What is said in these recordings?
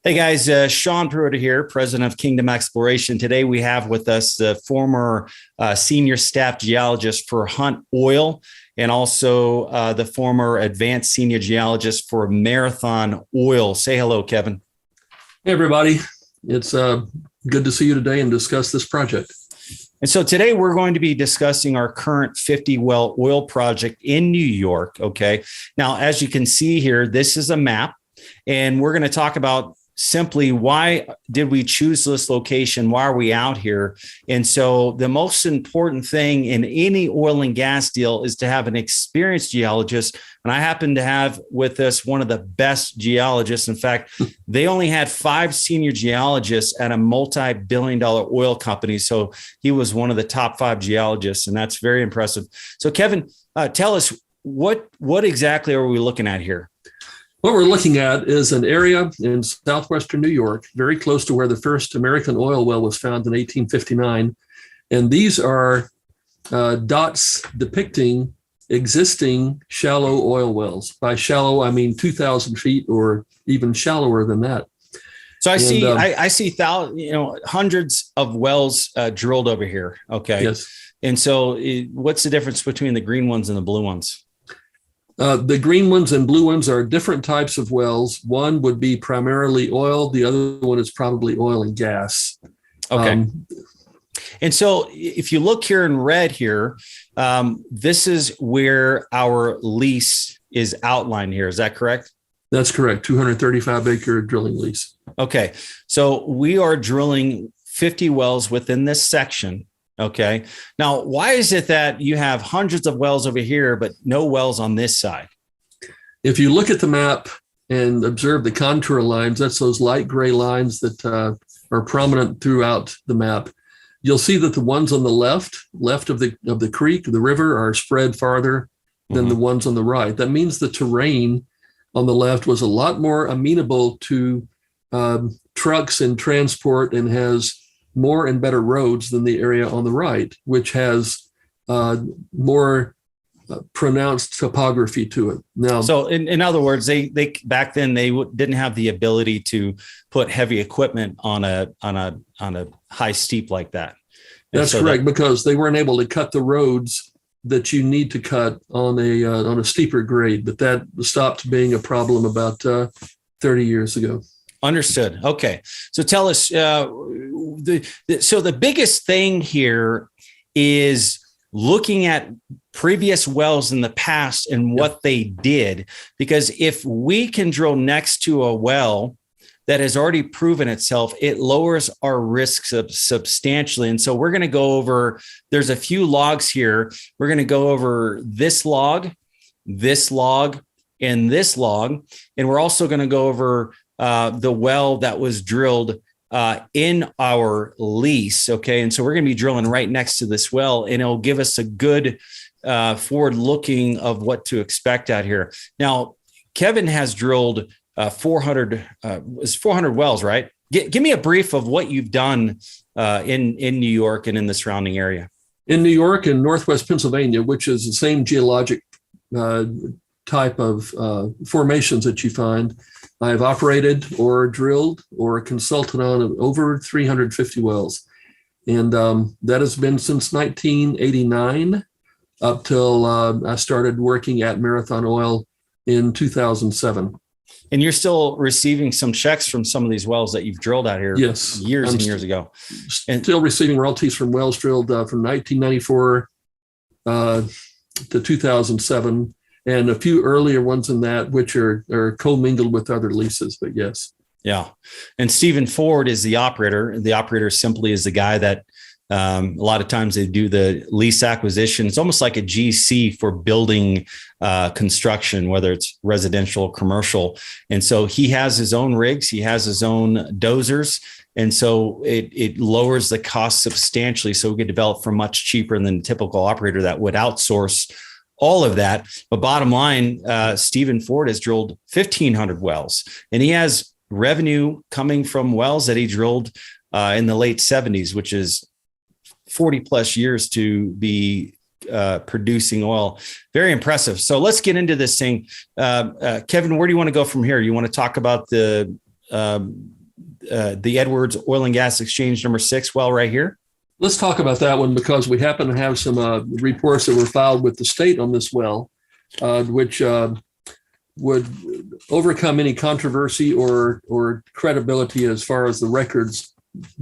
Hey guys, Sean Pruitt here, president of Kingdom Exploration. Today we have with us the former senior staff geologist for Hunt Oil and also the former advanced senior geologist for Marathon Oil. Say hello, Kevin. Hey, everybody. It's good to see you today and discuss this project. And so today we're going to be discussing our current 50 well oil project in New York. Okay. Now, as you can see here, this is a map, and we're going to talk about simply why did we choose this location? Why are we out here? And so the most important thing in any oil and gas deal is to have an experienced geologist. And I happen to have with us one of the best geologists. In fact, they only had 5 senior geologists at a multi-billion-dollar oil company. So he was one of the top 5 geologists, and that's very impressive. So Kevin, tell us what exactly are we looking at here? What we're looking at is an area in southwestern New York, very close to where the first American oil well was found in 1859. And these are dots depicting existing shallow oil wells. By shallow, I mean 2,000 feet or even shallower than that. So I see hundreds of wells drilled over here. Okay. Yes. And so what's the difference between the green ones and the blue ones? The green ones and blue ones are different types of wells. One would be primarily oil. The other one is probably oil and gas. Okay. And so if you look here in red here, this is where our lease is outlined here. Is that correct? That's correct. 235-acre drilling lease. Okay. So we are drilling 50 wells within this section. Okay. Now, why is it that you have hundreds of wells over here, but no wells on this side? If you look at the map and observe the contour lines, that's those light gray lines that are prominent throughout the map. You'll see that the ones on the left of the creek, the river, are spread farther than the ones on the right. That means the terrain on the left was a lot more amenable to trucks and transport and has more and better roads than the area on the right, which has more pronounced topography to it. Now, so in other words, they back then they didn't have the ability to put heavy equipment on a high steep like that. That's correct, because they weren't able to cut the roads that you need to cut on a steeper grade. But that stopped being a problem about 30 years ago. Understood. Okay. So tell us, so the biggest thing here is looking at previous wells in the past and what they did, because if we can drill next to a well that has already proven itself, it lowers our risks substantially. And so we're going to go over, there's a few logs here. We're going to go over this log, and this log. And we're also going to go over the well that was drilled in our lease. Okay. And so we're going to be drilling right next to this well, and it'll give us a good forward looking of what to expect out here. Now, Kevin has drilled 400 wells, right? Give me a brief of what you've done in New York and in the surrounding area. In New York and Northwest Pennsylvania, which is the same geologic type of formations that you find, I have operated or drilled or consulted on over 350 wells. And that has been since 1989 up till I started working at Marathon Oil in 2007. And you're still receiving some checks from some of these wells that you've drilled out here years and years ago. And still receiving royalties from wells drilled from 1994 to 2007. And a few earlier ones in that, which are commingled with other leases, but yes. Yeah. And Stephen Ford is the operator. The operator simply is the guy that a lot of times they do the lease acquisition. It's almost like a GC for building construction, whether it's residential or commercial. And so he has his own rigs. He has his own dozers. And so it lowers the cost substantially. So we could develop for much cheaper than the typical operator that would outsource all of that. But bottom line, Stephen Ford has drilled 1,500 wells, and he has revenue coming from wells that he drilled in the late 70s, which is 40 plus years to be producing oil. Very impressive. So let's get into this thing. Kevin, where do you want to go from here? You want to talk about the the Edwards Oil and Gas Exchange number 6 well right here? Let's talk about that one because we happen to have some reports that were filed with the state on this well, which would overcome any controversy or credibility as far as the records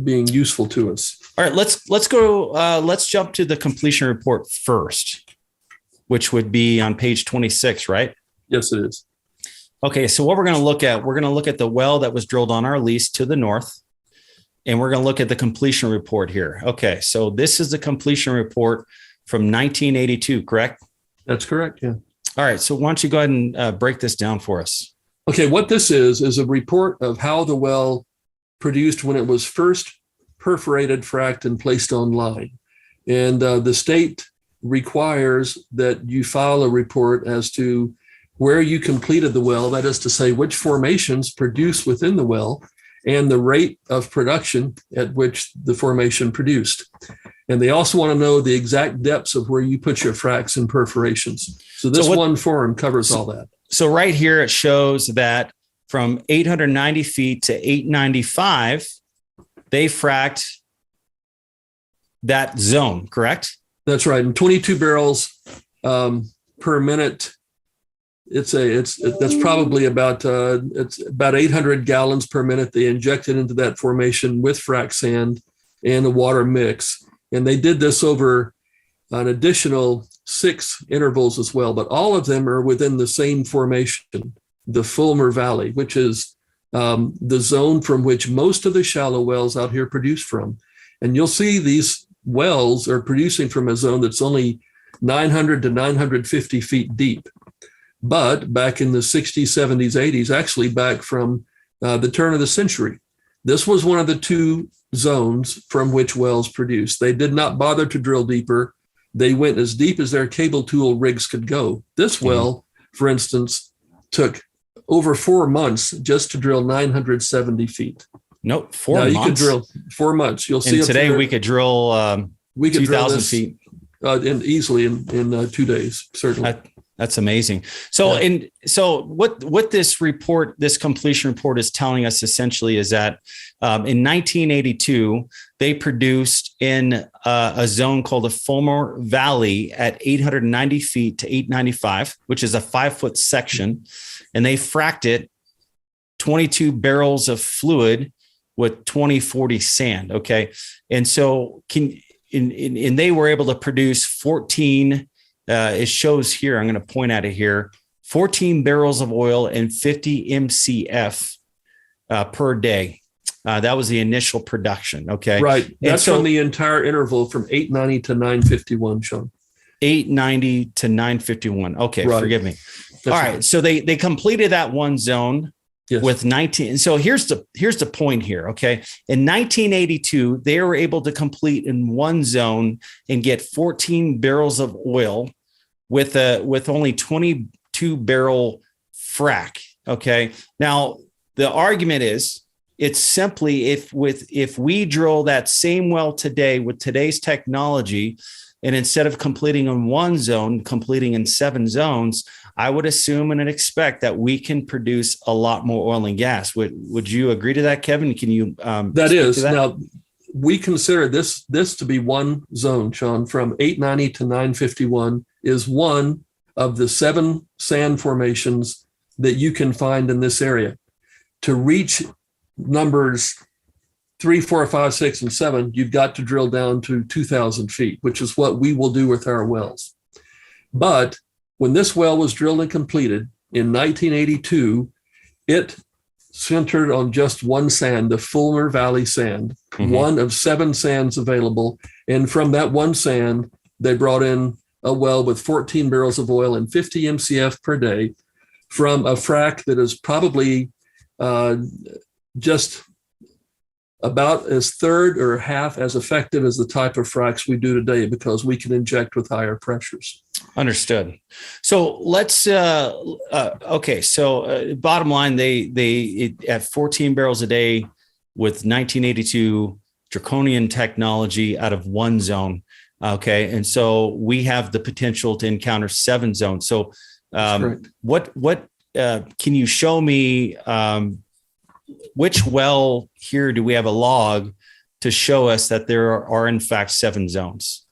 being useful to us. All right, let's go. Let's jump to the completion report first, which would be on page 26, right? Yes, it is. Okay, so what we're going to look at the well that was drilled on our lease to the north, and we're going to look at the completion report here. Okay, so this is the completion report from 1982, correct? That's correct, yeah. All right, so why don't you go ahead and break this down for us? Okay, what this is a report of how the well produced when it was first perforated, fracked, and placed online. And the state requires that you file a report as to where you completed the well, that is to say, which formations produce within the well, and the rate of production at which the formation produced. And they also want to know the exact depths of where you put your fracks and perforations. So this one form covers all that. So right here, it shows that from 890 feet to 895, they fracked that zone, correct? That's right. And 22 barrels per minute. That's probably about it's about 800 gallons per minute they injected into that formation with frac sand and a water mix. And they did this over an additional 6 intervals as well, but all of them are within the same formation, the Fulmer Valley, which is the zone from which most of the shallow wells out here produce from. And you'll see these wells are producing from a zone that's only 900 to 950 feet deep. But back in the 60s, 70s, 80s, actually back from the turn of the century, this was one of the 2 zones from which wells produced. They did not bother to drill deeper. They went as deep as their cable tool rigs could go. This well, for instance, took over 4 months just to drill 970 feet. Nope, 4 months. You could drill 4 months. You'll see. And today we could drill 2,000 feet. And easily in 2 days, certainly. That's amazing. So, what this report, this completion report, is telling us essentially is that in 1982 they produced in a zone called the Fulmer Valley at 890 feet to 895, which is a 5-foot section, and they fracked it 22 barrels of fluid with 2040 sand. Okay, and so and they were able to produce 14. It shows here, I'm going to point at it here, 14 barrels of oil and 50 MCF per day. That was the initial production. Okay. Right. That's from the entire interval from 890 to 951, Sean. 890 to 951. Okay. Right. Forgive me. That's all right. So they completed that one zone. Yes. With 19. So here's the point here. Okay. In 1982, they were able to complete in one zone and get 14 barrels of oil with only 22 barrel frac. Okay. Now the argument is it's simply if we drill that same well today with today's technology, and instead of completing in one zone, completing in 7 zones, I would assume and expect that we can produce a lot more oil and gas. Would you agree to that, Kevin? Can you? That is. Now, we consider this to be one zone, Sean, from 890 to 951 is one of the 7 sand formations that you can find in this area. To reach numbers 3, 4, 5, 6, and 7, you've got to drill down to 2,000 feet, which is what we will do with our wells. But when this well was drilled and completed in 1982, it centered on just one sand, the Fulmer Valley sand, one of 7 sands available. And from that one sand, they brought in a well with 14 barrels of oil and 50 MCF per day from a frac that is probably just about as third or half as effective as the type of fracs we do today because we can inject with higher pressures. Understood. So let's okay. So bottom line, they at 14 barrels a day with 1982 draconian technology out of one zone. Okay, and so we have the potential to encounter 7 zones. So what can you show me? which well here do we have a log to show us that there are in fact 7 zones?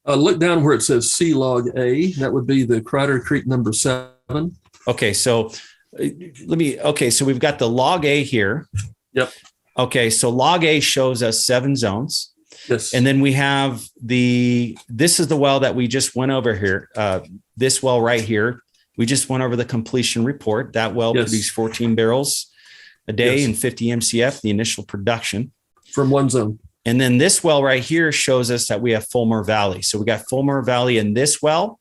Look down where it says C log A. That would be the Crider Creek number 7. Okay, so so we've got the log A here. Yep. Okay, so log A shows us 7 zones. Yes. And then we have this is the well that we just went over here. This well right here, we just went over the completion report. That well produced 14 barrels a day and 50 MCF, the initial production. From one zone. And then this well right here shows us that we have Fulmer Valley. So we got Fulmer Valley in this well,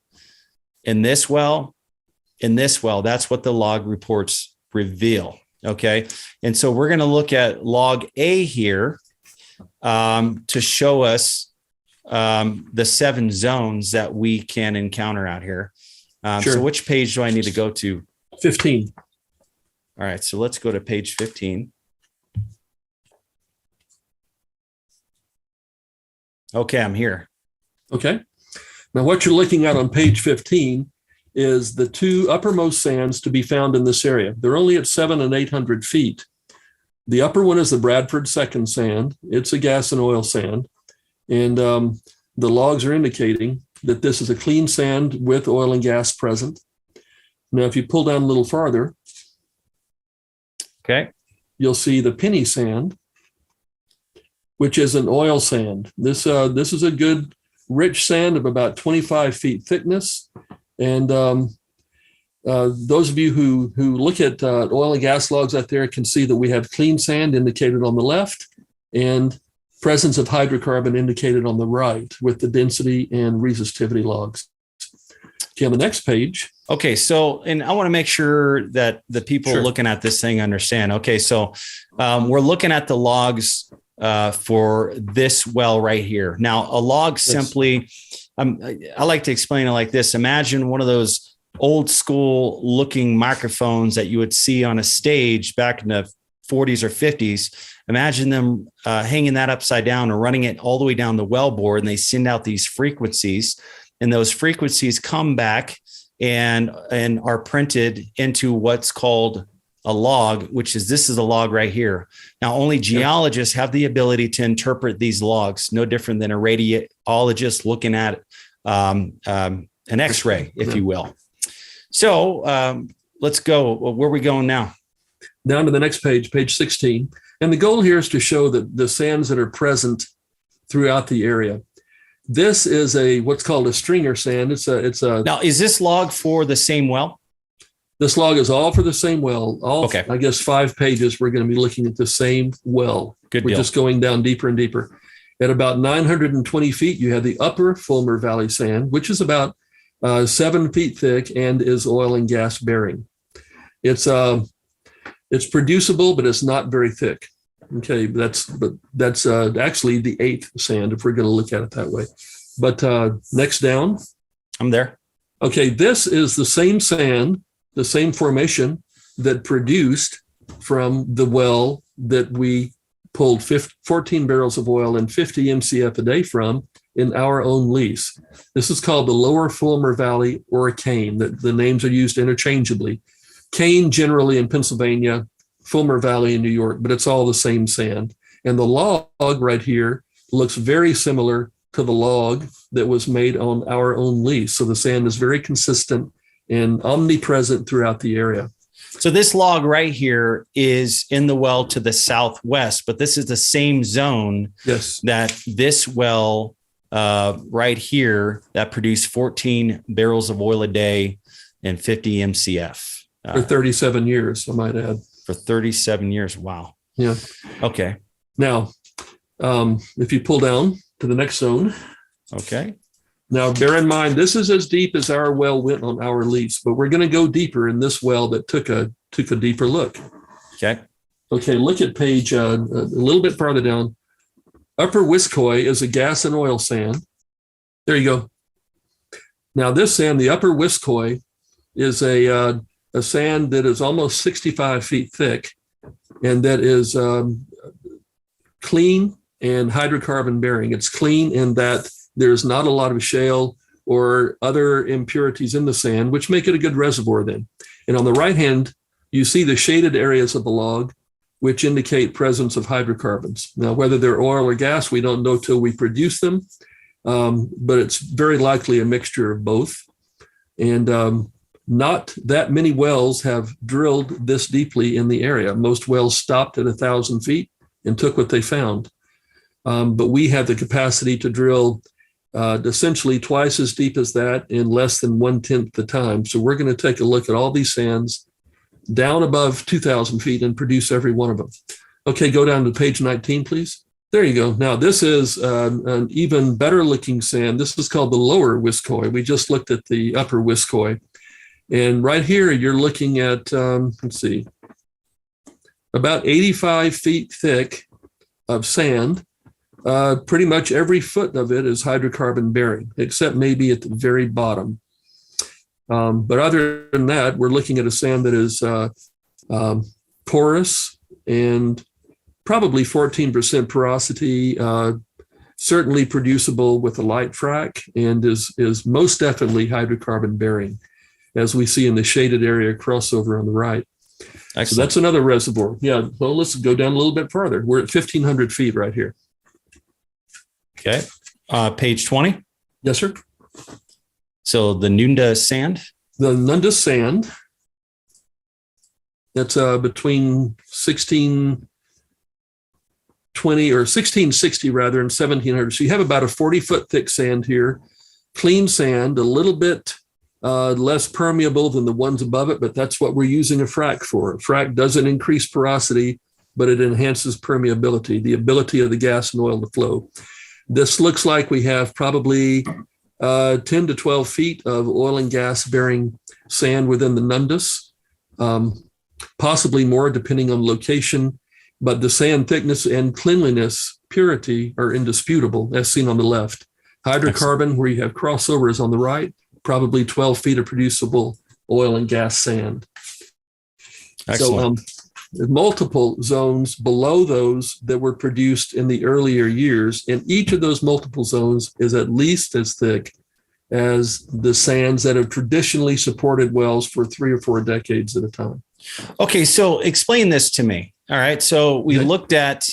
in this well, in this well. That's what the log reports reveal. Okay. And so we're going to look at log A here to show us the 7 zones that we can encounter out here. So which page do I need to go to? 15. All right. So let's go to page 15. Okay, I'm here. Okay. Now, what you're looking at on page 15 is the 2 uppermost sands to be found in this area. They're only at 700 and 800 feet. The upper one is the Bradford second sand. It's a gas and oil sand. And the logs are indicating that this is a clean sand with oil and gas present. Now, if you pull down a little farther, okay, you'll see the penny sand, which is an oil sand. This is a good rich sand of about 25 feet thickness. And those of you who look at oil and gas logs out there can see that we have clean sand indicated on the left and presence of hydrocarbon indicated on the right with the density and resistivity logs. Okay, on the next page. Okay, so, and I want to make sure that the people looking at this thing understand. Okay, so we're looking at the logs for this well right here. Now, a log simply, I like to explain it like this. Imagine one of those old school looking microphones that you would see on a stage back in the 40s or 50s. Imagine them hanging that upside down or running it all the way down the wellbore, and they send out these frequencies, and those frequencies come back and are printed into what's called a log, which is, this is a log right here. Now, only geologists have the ability to interpret these logs, no different than a radiologist looking at an X-ray, if you will. So let's go. Where are we going now? Down to the next page, page 16. And the goal here is to show that the sands that are present throughout the area. This is what's called a stringer sand. It's a. Now, is this log for the same well? This log is all for the same well. Okay. I guess 5 pages, we're going to be looking at the same well. Good We're deal. just going down deeper and deeper. At about 920 feet, you have the upper Fulmer Valley sand, which is about 7 feet thick and is oil and gas bearing. It's producible, but it's not very thick. Okay, that's actually the 8th sand if we're going to look at it that way. But next down. I'm there. Okay, this is the same sand, the same formation that produced from the well that we pulled 14 barrels of oil and 50 MCF a day from in our own lease. This is called the Lower Fulmer Valley or Cane. The names are used interchangeably. Cane generally in Pennsylvania, Fulmer Valley in New York, but it's all the same sand. And the log right here looks very similar to the log that was made on our own lease. So the sand is very consistent and omnipresent throughout the area. So this log right here is in the well to the southwest, but this is the same zone that this well right here that produced 14 barrels of oil a day and 50 MCF. For 37 years, I might add. For 37 years. Wow. Yeah. Okay. Now, if you pull down to the next zone. Okay. Now, bear in mind, this is as deep as our well went on our lease, but we're going to go deeper in this well that took a deeper look. Okay. Okay, look at page a little bit farther down. Upper Wiskoy is a gas and oil sand. There you go. Now, this sand, the Upper Wiskoy, is a sand that is almost 65 feet thick and that is clean and hydrocarbon bearing. It's clean in that there's not a lot of shale or other impurities in the sand, which make it a good reservoir then. And on the right hand, you see the shaded areas of the log. which indicate presence of hydrocarbons. Now, whether they're oil or gas, we don't know till we produce them, but it's very likely a mixture of both. And not that many wells have drilled this deeply in the area. Most wells stopped at 1,000 feet and took what they found. But we have the capacity to drill essentially twice as deep as that in less than 1/10 the time. So we're going to take a look at all these sands down above 2,000 feet and produce every one of them. Okay, go down to page 19, please. There you go. Now, this is an even better looking sand. This is called the lower Wiskoy. We just looked at the upper Wiskoy. And right here, you're looking at, let's see, about 85 feet thick of sand. Pretty much every foot of it is hydrocarbon bearing, except maybe at the very bottom. But other than that, we're looking at a sand that is porous and probably 14% porosity, certainly producible with a light frac, and is most definitely hydrocarbon bearing, as we see in the shaded area crossover on the right. Excellent. So that's another reservoir. Yeah, well, let's go down a little bit further. We're at 1,500 feet right here. Okay. Page 20. Yes, sir. So the Nunda sand? The Nunda sand, that's between 1620 or 1660 rather, and 1700. So you have about a 40-foot thick sand here, clean sand, a little bit less permeable than the ones above it, but that's what we're using a frac for. A frac doesn't increase porosity, but it enhances permeability, the ability of the gas and oil to flow. This looks like we have probably 10 to 12 feet of oil and gas bearing sand within the Nundas, possibly more depending on location, but the sand thickness and cleanliness, purity are indisputable, as seen on the left. Hydrocarbon, where you have crossovers on the right, probably 12 feet of producible oil and gas sand. Excellent. So multiple zones below those that were produced in the earlier years, and each of those multiple zones is at least as thick as the sands that have traditionally supported wells for 3 or 4 decades at a time. Okay, so explain this to me. All right, so we looked at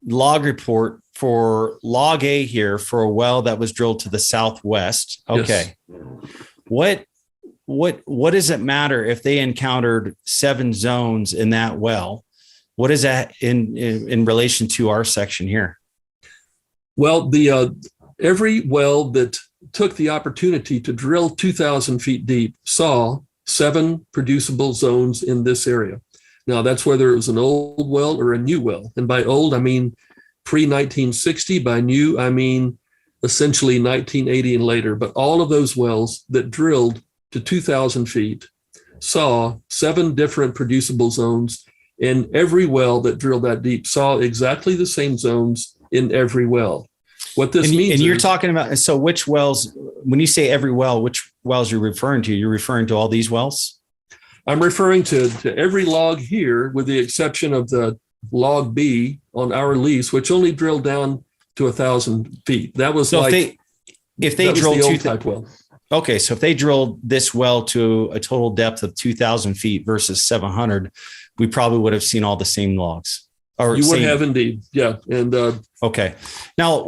log report for log A here for a well that was drilled to the southwest. Okay. Yes. What does it matter if they encountered 7 zones in that well? What is that in relation to our section here? Well, every well that took the opportunity to drill 2,000 feet deep saw 7 producible zones in this area. Now, that's whether it was an old well or a new well. And by old, I mean pre-1960. By new, I mean essentially 1980 and later. But all of those wells that drilled to 2,000 feet saw 7 different producible zones, and every well that drilled that deep saw exactly the same zones in every well. What this means, and you're talking about, so which wells, when you say every well, which wells you're referring to? You're referring to all these wells? I'm referring to every log here, with the exception of the log B on our lease, which only drilled down to 1,000 feet. That was so like if they drilled the old type well. Okay, so if they drilled this well to a total depth of 2,000 feet versus 700, we probably would have seen all the same logs. Or you would have indeed, yeah. And okay, now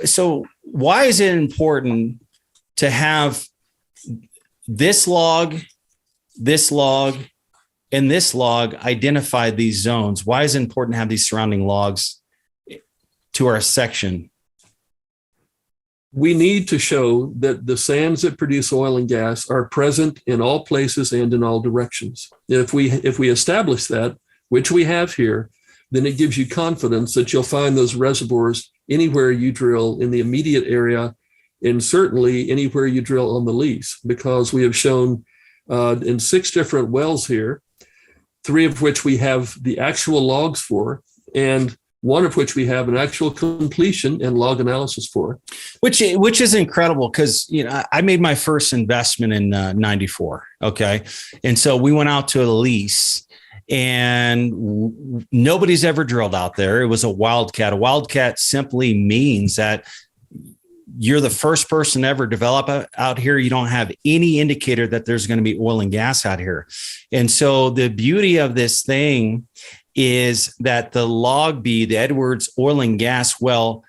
so why is it important to have this log, and this log identify these zones? Why is it important to have these surrounding logs to our section? We need to show that the sands that produce oil and gas are present in all places and in all directions. If we establish that, which we have here, then it gives you confidence that you'll find those reservoirs anywhere you drill in the immediate area, and certainly anywhere you drill on the lease, because we have shown in 6 different wells here, 3 of which we have the actual logs for, and 1 of which we have an actual completion and log analysis for. Which is incredible, because I made my first investment in 94. Okay. And so we went out to a lease, and nobody's ever drilled out there. It was a wildcat. A wildcat simply means that you're the first person to ever develop out here. You don't have any indicator that there's going to be oil and gas out here. And so the beauty of this thing is that the log B, the Edwards oil and gas well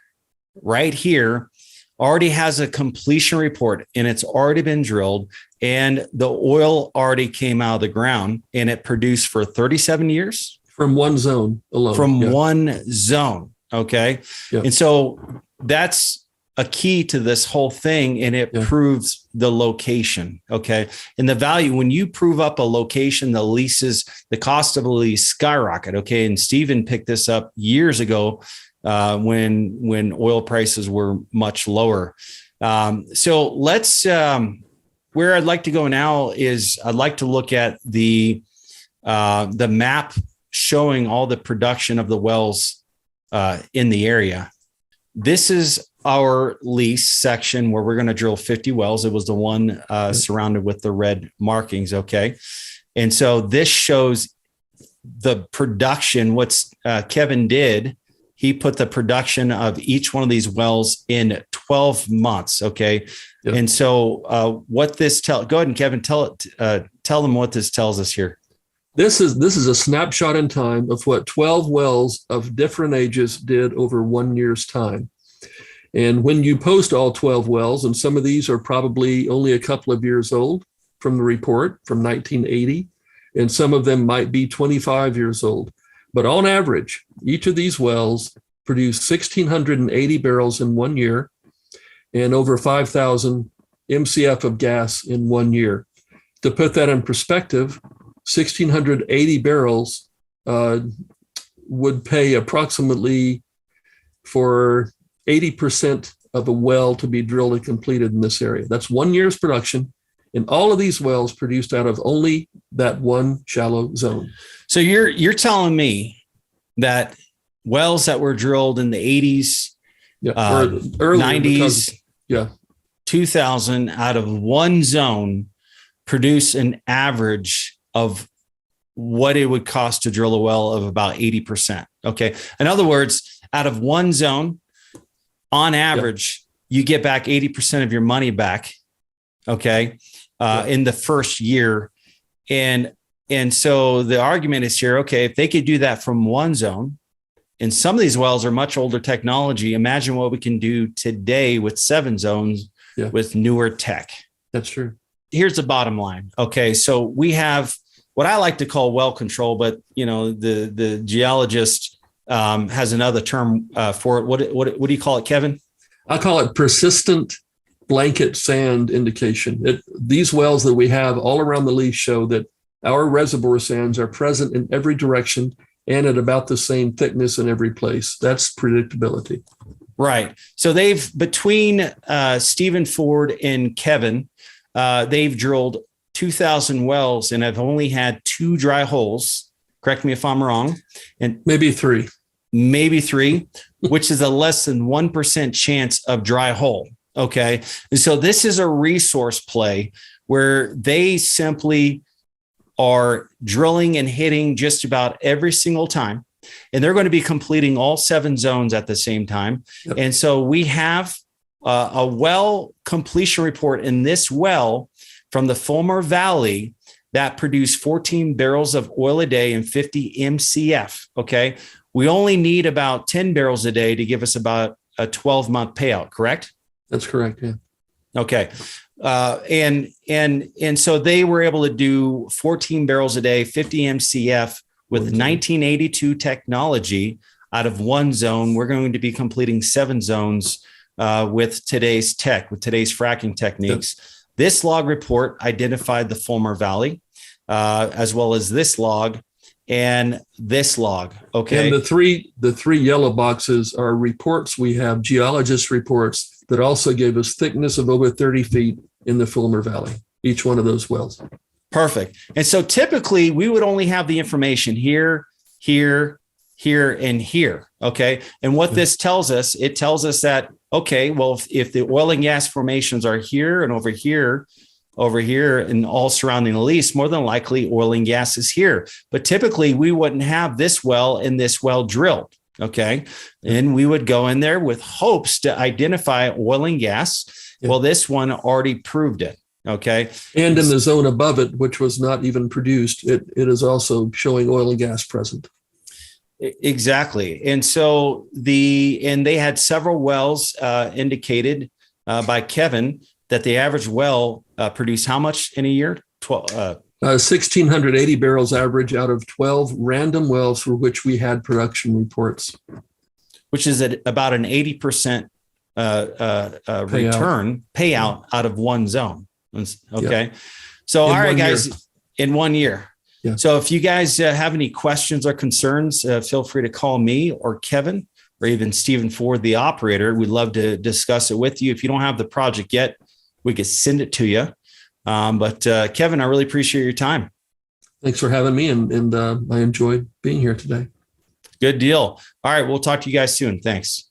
right here, already has a completion report and it's already been drilled and the oil already came out of the ground and it produced for 37 years. From one zone alone. From one zone. Okay. Yeah. And so that's a key to this whole thing. And it proves the location. Okay. And the value, when you prove up a location, the cost of a lease skyrocket. Okay. And Stephen picked this up years ago when oil prices were much lower. So let's, where I'd like to go now is I'd like to look at the map showing all the production of the wells in the area. This is our lease section where we're going to drill 50 wells. It was the one surrounded with the red markings. Okay. And so this shows the production. What's Kevin did, he put the production of each one of these wells in 12 months. Okay. Yep. And so what this go ahead and Kevin, tell them what this tells us here. This is a snapshot in time of what 12 wells of different ages did over 1 year's time. And when you post all 12 wells, and some of these are probably only a couple of years old from the report from 1980, and some of them might be 25 years old. But on average, each of these wells produced 1,680 barrels in 1 year and over 5,000 MCF of gas in 1 year. To put that in perspective, 1,680 barrels would pay approximately for 80% of a well to be drilled and completed in this area. That's 1 year's production. And all of these wells produced out of only that one shallow zone. So you're telling me that wells that were drilled in the 80s, early 90s, 2000 out of one zone produce an average of what it would cost to drill a well of about 80%. Okay. In other words, out of one zone, on average, you get back 80% of your money back. Okay. In the first year. And so the argument is here, okay, if they could do that from one zone, and some of these wells are much older technology, imagine what we can do today with 7 zones with newer tech. That's true. Here's the bottom line. Okay. So we have what I like to call well control, but the geologist has another term for it. What do you call it, Kevin? I call it persistent blanket sand indication. These wells that we have all around the lease show that our reservoir sands are present in every direction and at about the same thickness in every place. That's predictability. Right. So between Stephen Ford and Kevin, they've drilled 2,000 wells and have only had 2 dry holes. Correct me if I'm wrong. And maybe 3, which is a less than 1% chance of dry hole. Okay. And so this is a resource play where they simply are drilling and hitting just about every single time. And they're going to be completing all 7 zones at the same time. Yep. And so we have a well completion report in this well from the Fulmer Valley that produced 14 barrels of oil a day and 50 MCF. Okay. We only need about 10 barrels a day to give us about a 12-month payout, correct? That's correct. Yeah. Okay. And so they were able to do 14 barrels a day, 50 MCF with 1982 technology out of one zone. We're going to be completing 7 zones with today's fracking techniques. Yep. This log report identified the Fulmer Valley, as well as this log and this log. Okay. And the three yellow boxes are reports. We have geologist reports that also gave us thickness of over 30 feet in the Fulmer Valley, each one of those wells. Perfect. And so typically we would only have the information here, and here. Okay. And what this tells us, it tells us that, okay, well, if the oil and gas formations are here and over here, and all surrounding the lease, more than likely oil and gas is here. But typically we wouldn't have this well and this well drilled. Okay. And we would go in there with hopes to identify oil and gas. Yeah. Well, this one already proved it. Okay. And in the zone above it, which was not even produced, it is also showing oil and gas present. Exactly. And so they had several wells indicated by Kevin that the average well produced how much in a year? 1,680 barrels average out of 12 random wells for which we had production reports. Which is at about an 80% payout out of one zone. Okay. Yep. So, all right, guys, in 1 year. Yeah. So if you guys have any questions or concerns, feel free to call me or Kevin or even Stephen Ford, the operator. We'd love to discuss it with you. If you don't have the project yet, we could send it to you. But Kevin, I really appreciate your time. Thanks for having me. And I enjoyed being here today. Good deal. All right. We'll talk to you guys soon. Thanks.